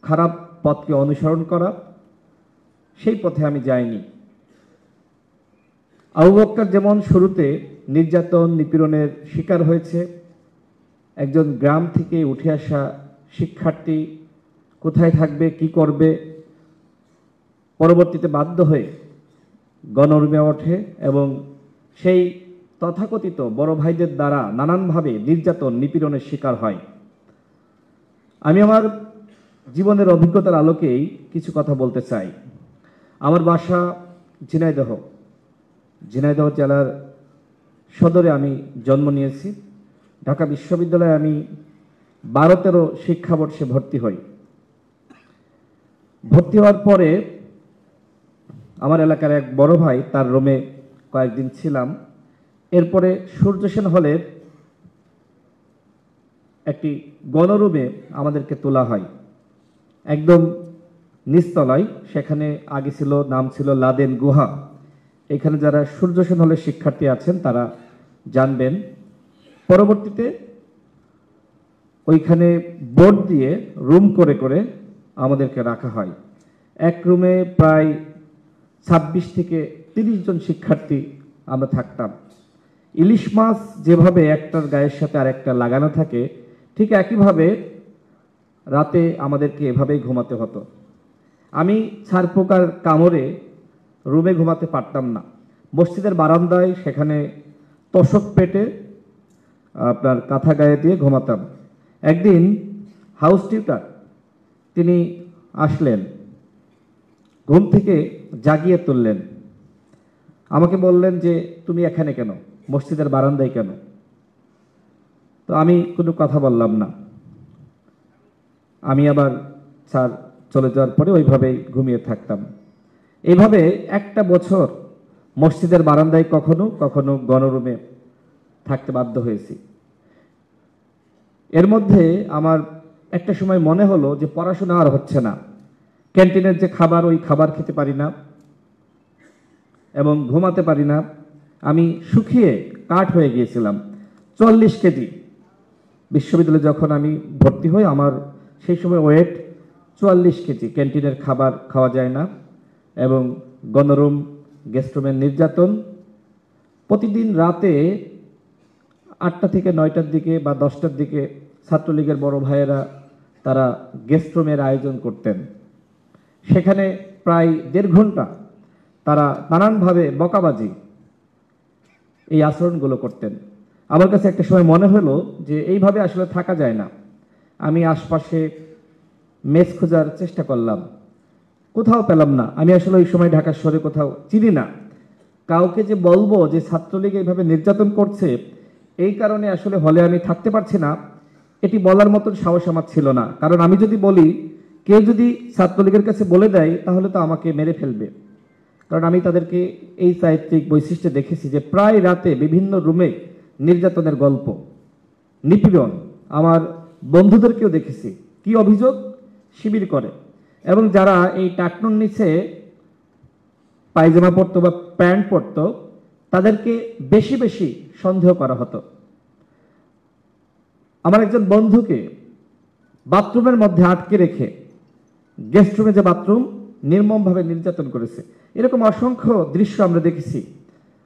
খারাপ পথকে অনুসরণ করা, সেই পথে আমি যাইনি। আবু বকর যেমন শুরুতে নির্যাতন নিপীড়নের শিকার হয়েছে, একজন গ্রাম থেকে উঠে আসা শিক্ষার্থী কোথায় থাকবে, কি করবে, পরবর্তীতে বাধ্য হয়ে গণরুমে ওঠে এবং সেই তথাকথিত বড় ভাইদের দ্বারা নানানভাবে নির্যাতন নিপীড়নের শিকার হয়। আমি আমার জীবনের অভিজ্ঞতার আলোকেই কিছু কথা বলতে চাই। আমার বাসা ঝিনাইদহ জেলার সদরে আমি জন্ম নিয়েছি। ঢাকা বিশ্ববিদ্যালয়ে আমি 12-13 শিক্ষাবর্ষে ভর্তি হই। ভর্তি হওয়ার পরে আমার এলাকার এক বড় ভাই, তার রুমে কয়েকদিন ছিলাম। এরপরে সূর্য সেন হলের একটি গণরুমে আমাদেরকে তোলা হয়, একদম নিচতলায়। সেখানে আগে নাম ছিল লাদেন গুহা। এখানে যারা সূর্য সেন হলের শিক্ষার্থী আছেন তারা জানবেন। পরবর্তীতে ওইখানে বোর্ড দিয়ে রুম করে করে আমাদেরকে রাখা হয়। এক রুমে প্রায় 26 থেকে 30 জন শিক্ষার্থী আমরা থাকতাম। ইলিশ মাছ যেভাবে একটার গায়ের সাথে আরেকটা লাগানো থাকে, ঠিক একইভাবে রাতে আমাদেরকে এভাবেই ঘুমাতে হতো। আমি ছারপোকার কামড়ে রুমে ঘুমাতে পারতাম না। মসজিদের বারান্দায় সেখানে তোশক পেটে আপনার কাঁথা গায়ে দিয়ে ঘুমাতাম। একদিন হাউস টিউটার তিনি আসলেন, ঘুম থেকে জাগিয়ে তুললেন, আমাকে বললেন যে তুমি এখানে কেন, মসজিদের বারান্দায় কেন? তো আমি কোনো কথা বললাম না। আমি আবার স্যার চলে যাওয়ার পরে ওইভাবেই ঘুমিয়ে থাকতাম। এইভাবে একটা বছর মসজিদের বারান্দায় কখনো কখনো গণরুমে থাকতে বাধ্য হয়েছি। এর মধ্যে আমার একটা সময় মনে হলো যে পড়াশোনা আর হচ্ছে না। ক্যান্টিনের যে খাবার, ওই খাবার খেতে পারি না এবং ঘুমাতে পারি না। আমি শুকিয়ে কাঠ হয়ে গিয়েছিলাম, 40 কেজি। বিশ্ববিদ্যালয়ে যখন আমি ভর্তি হই আমার সেই সময় ওয়েট 44 কেজি। ক্যান্টিনের খাবার খাওয়া যায় না এবং গণরুম গেস্টরুমের নির্যাতন। প্রতিদিন রাতে 8টা থেকে 9টার দিকে বা 10টার দিকে ছাত্রলীগের বড় ভাইয়েরা তারা গেস্টরুমের আয়োজন করতেন। সেখানে প্রায় 1.5 ঘন্টা তারা নানানভাবে বকাবাজি, এই আচরণগুলো করতেন। আমার কাছে একটা সময় মনে হলো যে এইভাবে আসলে থাকা যায় না। আমি আশপাশে মেস খোঁজার চেষ্টা করলাম, কোথাও পেলাম না। আমি আসলে ওই সময় ঢাকা শহরে কোথাও চিনি না। কাউকে যে বলবো যে ছাত্রলীগ এইভাবে নির্যাতন করছে, এই কারণে আসলে হলে আমি থাকতে পারছি না, এটি বলার মতন সাহস আমার ছিল না। কারণ আমি যদি বলি, কেউ যদি ছাত্রলীগের কাছে বলে দেয় তাহলে তো আমাকে মেরে ফেলবে। কারণ আমি তাদেরকে এই চারিত্রিক বৈশিষ্ট্য দেখেছি যে প্রায় রাতে বিভিন্ন রুমে নির্যাতনের গল্প, নিপীড়ন। আমার বন্ধুদেরকেও দেখেছি। কি অভিযোগ? শিবির করে। এবং যারা এই টাকনুর নিচে পায়জামা পরতো বা প্যান্ট পরতো তাদেরকে বেশি বেশি সন্দেহ করা হতো। আমার একজন বন্ধুকে বাথরুমের মধ্যে আটকে রেখে, গেস্টরুমে যে বাথরুম, নির্মমভাবে নির্যাতন করেছে। এরকম অসংখ্য দৃশ্য আমরা দেখেছি।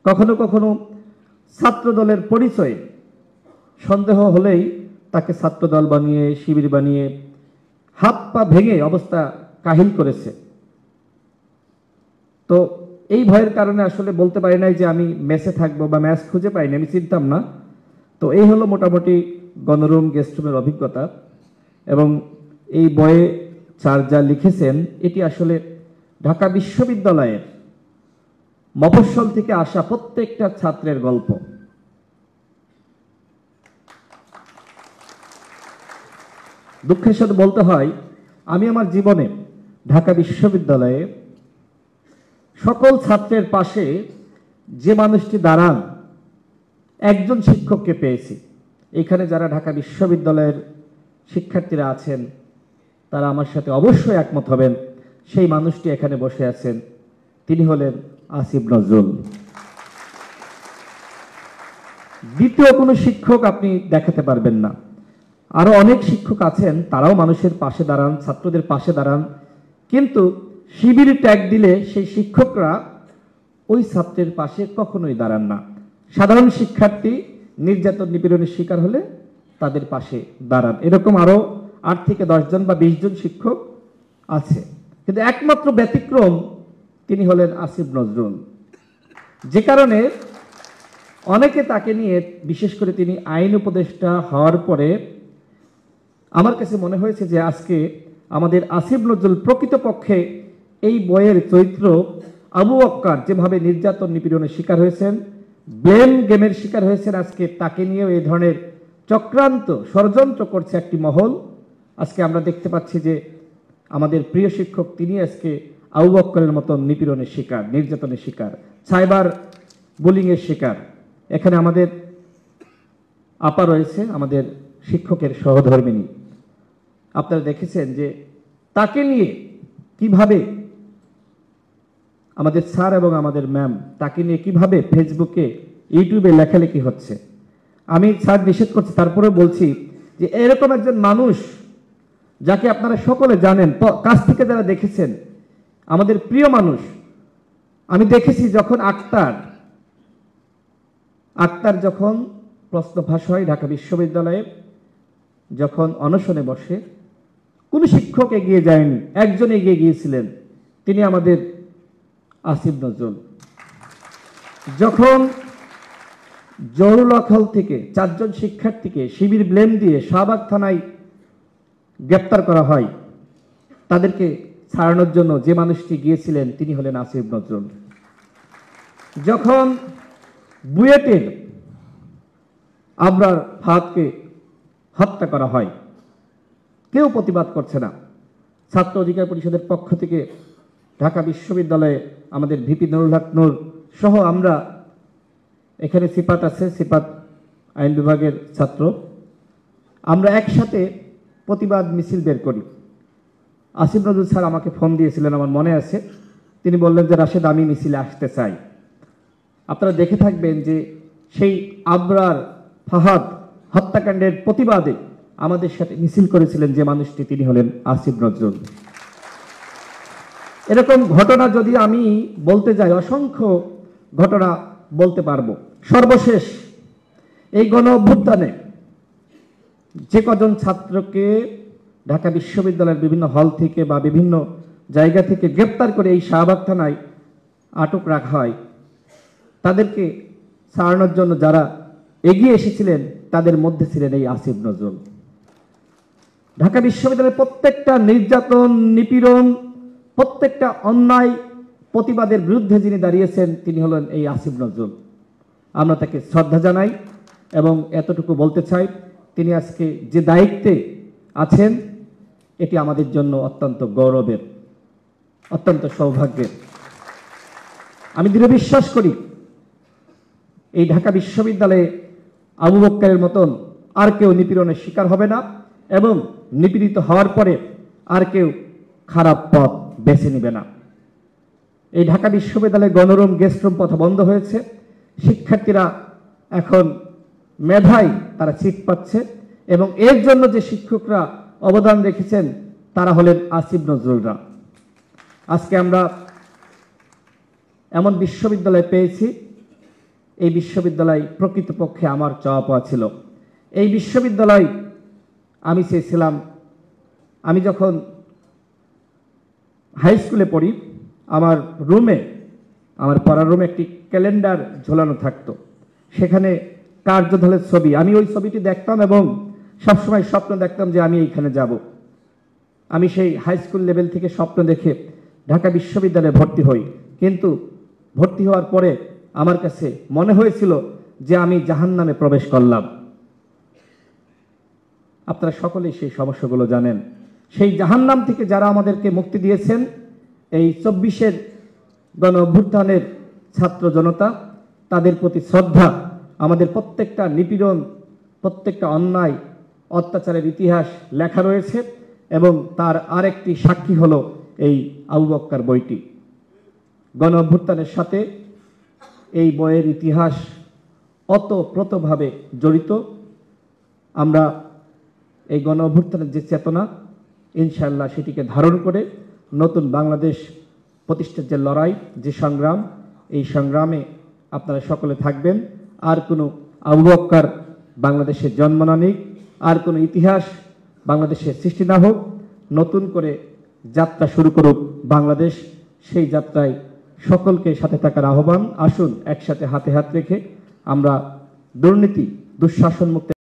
কখনো কখনো ছাত্র দলের পরিচয়ে সন্দেহ হলেই তাকে ছাত্রদল বানিয়ে, শিবির বানিয়ে, হাত পা ভেঙে অবস্থা কাহিল করেছে। তো এই ভয়ের কারণে আসলে বলতে পারি নাই যে আমি মেসে থাকবো বা ম্যাচ খুঁজে পাইনি, আমি চিনতাম না। তো এই হলো মোটামুটি গণরুম গেস্টরুমের অভিজ্ঞতা। এবং এই বইয়ে স্যার যা লিখেছেন এটি আসলে ঢাকা বিশ্ববিদ্যালয়ের মফস্বল থেকে আসা প্রত্যেকটা ছাত্রের গল্প। দুঃখের সাথে বলতে হয়, আমি আমার জীবনে ঢাকা বিশ্ববিদ্যালয়ে সকল ছাত্রের পাশে যে মানুষটি দাঁড়ান, একজন শিক্ষককে পেয়েছি। এখানে যারা ঢাকা বিশ্ববিদ্যালয়ের শিক্ষার্থীরা আছেন তারা আমার সাথে অবশ্যই একমত হবেন। সেই মানুষটি এখানে বসে আছেন, তিনি হলেন আসিফ নজরুল। দ্বিতীয় কোনো শিক্ষক আপনি দেখাতে পারবেন না। আরো অনেক শিক্ষক আছেন, তারাও মানুষের পাশে দাঁড়ান, ছাত্রদের পাশে দাঁড়ান, কিন্তু শিবির ট্যাগ দিলে সেই শিক্ষকরা ওই ছাত্রের পাশে কখনোই দাঁড়ান না। সাধারণ শিক্ষার্থী নির্যাতন নিপীড়নের শিকার হলে তাদের পাশে দাঁড়ান। এরকম আরো 8 থেকে 10 জন বা 20 জন শিক্ষক আছে, কিন্তু একমাত্র ব্যতিক্রম তিনি হলেন আসিফ নজরুল, যে কারণে অনেকে তাকে নিয়ে, বিশেষ করে তিনি আইন উপদেষ্টা হওয়ার পরে আমার কাছে মনে হয়েছে যে আজকে আমাদের আসিফ নজরুল প্রকৃতপক্ষে এই বইয়ের চরিত্র আবু বক্কর যেভাবে নির্যাতন নিপীড়নের শিকার হয়েছেন, ব্লেম গেমের শিকার হয়েছেন, আজকে তাকে নিয়েও এই ধরনের চক্রান্ত ষড়যন্ত্র করছে একটি মহল। আজকে আমরা দেখতে পাচ্ছি যে আমাদের প্রিয় শিক্ষক তিনি আজকে আবু বক্করের মতন নিপীড়নের শিকার, নির্যাতনের শিকার, সাইবার বুলিংয়ের শিকার। এখানে আমাদের আপা রয়েছে, আমাদের শিক্ষকের সহধর্মিনী। আপনারা দেখেছেন যে তাকে নিয়ে কিভাবে আমাদের স্যার এবং আমাদের ম্যাম তাকে নিয়ে কিভাবে ফেসবুকে, ইউটিউবে লেখালেখি হচ্ছে। আমি স্যার নিষেধ করছি, তারপরে বলছি যে এরকম একজন মানুষ যাকে আপনারা সকলে জানেন, কাছ থেকে যারা দেখেছেন, আমাদের প্রিয় মানুষ। আমি দেখেছি যখন আক্তার যখন প্রশ্ন ফাঁস হয় ঢাকা বিশ্ববিদ্যালয়ে, যখন অনশনে বসে, কোনো শিক্ষক এগিয়ে যায়নি, একজন এগিয়ে গিয়েছিলেন, তিনি আমাদের আসিফ নজরুল। যখন জরুলখল থেকে 4 জন শিক্ষার্থীকে শিবির ব্লেম দিয়ে শাহবাগ থানায় গ্রেপ্তার করা হয়, তাদেরকে ছাড়ানোর জন্য যে মানুষটি গিয়েছিলেন তিনি হলেন আসিফ নজরুল। যখন বুয়েটের আবরার ফাহাদকে হত্যা করা হয়, কেউ প্রতিবাদ করছে না। ছাত্র অধিকার পরিষদের পক্ষ থেকে ঢাকা বিশ্ববিদ্যালয়ে আমাদের ভিপি নুরুল হক নূর সহ আমরা, এখানে সিপাত আছে, সিপাত আইন বিভাগের ছাত্র, আমরা একসাথে প্রতিবাদ মিছিল বের করি। আসিফ নজরুল স্যার আমাকে ফোন দিয়েছিলেন, আমার মনে আছে। তিনি বললেন যে রাশেদ, আমি মিছিলে আসতে চাই। আপনারা দেখে থাকবেন যে সেই আবরার ফাহাদ হত্যাকাণ্ডের প্রতিবাদে আমাদের সাথে মিছিল করেছিলেন যে মানুষটি, তিনি হলেন আসিফ নজরুল। এরকম ঘটনা যদি আমি বলতে যাই, অসংখ্য ঘটনা বলতে পারবো। সর্বশেষ এই গণ অভ্যুত্থানে যে কজন ছাত্রকে ঢাকা বিশ্ববিদ্যালয়ের বিভিন্ন হল থেকে বা বিভিন্ন জায়গা থেকে গ্রেপ্তার করে এই শাহবাগ থানায় আটক রাখা হয়, তাদেরকে ছাড়ানোর জন্য যারা এগিয়ে এসেছিলেন তাদের মধ্যে ছিলেন এই আসিফ নজরুল। ঢাকা বিশ্ববিদ্যালয়ের প্রত্যেকটা নির্যাতন, নিপীড়ন, প্রত্যেকটা অন্যায় প্রতিবাদের বিরুদ্ধে যিনি দাঁড়িয়েছেন তিনি হলেন এই আসিফ নজরুল। আমরা তাকে শ্রদ্ধা জানাই এবং এতটুকু বলতে চাই, তিনি আজকে যে দায়িত্বে আছেন এটি আমাদের জন্য অত্যন্ত গৌরবের, অত্যন্ত সৌভাগ্যের। আমি দৃঢ় বিশ্বাস করি এই ঢাকা বিশ্ববিদ্যালয়ে আবু বক্করের মতন আর কেউ নিপীড়নের শিকার হবে না এবং নিপীড়িত হওয়ার পরে আর কেউ খারাপ পথ বেছে নেবে না। এই ঢাকা বিশ্ববিদ্যালয়ে গণরুম, গেস্ট রুম পথ বন্ধ হয়েছে। শিক্ষার্থীরা এখন মেধায় তারা সিট পাচ্ছে এবং এর জন্য যে শিক্ষকরা অবদান রেখেছেন তারা হলেন আসিফ নজরুলরা। আজকে আমরা এমন বিশ্ববিদ্যালয় পেয়েছি, এই বিশ্ববিদ্যালয় প্রকৃতপক্ষে আমার চাওয়া পাওয়া ছিল। এই বিশ্ববিদ্যালয় আমি চেয়েছিলাম, আমি যখন হাই স্কুলে পড়ি আমার রুমে, আমার পড়ার রুমে একটি ক্যালেন্ডার ঝোলানো থাকতো, সেখানে কার্যধলের ছবি, আমি ওই ছবিটি দেখতাম এবং সবসময় স্বপ্ন দেখতাম যে আমি এইখানে যাব। আমি সেই হাই স্কুল লেভেল থেকে স্বপ্ন দেখে ঢাকা বিশ্ববিদ্যালয়ে ভর্তি হই, কিন্তু ভর্তি হওয়ার পরে আমার কাছে মনে হয়েছিল যে আমি জাহান্নামে প্রবেশ করলাম। আপনারা সকলেই সেই সমস্যাগুলো জানেন। সেই জাহান্নাম থেকে যারা আমাদেরকে মুক্তি দিয়েছেন, এই 24-এর গণ অভ্যুত্থানের ছাত্র জনতা, তাদের প্রতি শ্রদ্ধা। আমাদের প্রত্যেকটা নিপীড়ন, প্রত্যেকটা অন্যায় অত্যাচারের ইতিহাস লেখা রয়েছে এবং তার আরেকটি সাক্ষী হলো এই আবু বক্কর বইটি। গণ অভ্যুত্থানের সাথে এই বইয়ের ইতিহাস ওতপ্রোতভাবে জড়িত। আমরা এই গণ অভ্যুত্থানের যে চেতনা, ইনশাআল্লাহ সেটিকে ধারণ করে নতুন বাংলাদেশ প্রতিষ্ঠার যে লড়াই, যে সংগ্রাম, এই সংগ্রামে আপনারা সকলে থাকবেন। আর কোনো আবু বক্কর বাংলাদেশে জন্ম না নিক, আর কোনো ইতিহাস বাংলাদেশে সৃষ্টি না হোক, নতুন করে যাত্রা শুরু করুক বাংলাদেশ। সেই যাত্রায় সকলকে সাথে থাকার আহ্বান। আসুন একসাথে হাতে হাত রেখে আমরা দুর্নীতি, দুঃশাসন মুক্ত